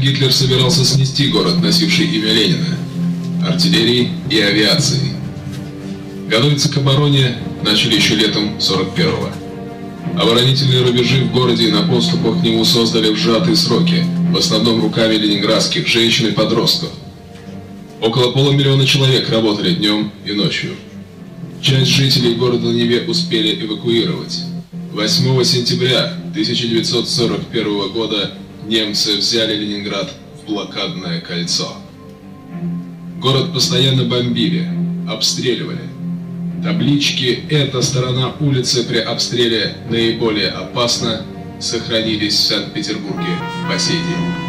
Гитлер собирался снести город, носивший имя Ленина, артиллерией и авиацией. Готовиться к обороне начали еще летом 41-го. Оборонительные рубежи в городе и на подступах к нему создали в сжатые сроки, в основном руками ленинградских женщин и подростков. Около полумиллиона человек работали днем и ночью. Часть жителей города Неве успели эвакуировать. 8 сентября 1941 года немцы взяли Ленинград в блокадное кольцо. Город постоянно бомбили, обстреливали. Таблички «Эта сторона улицы при обстреле наиболее опасна» сохранились в Санкт-Петербурге по сей день.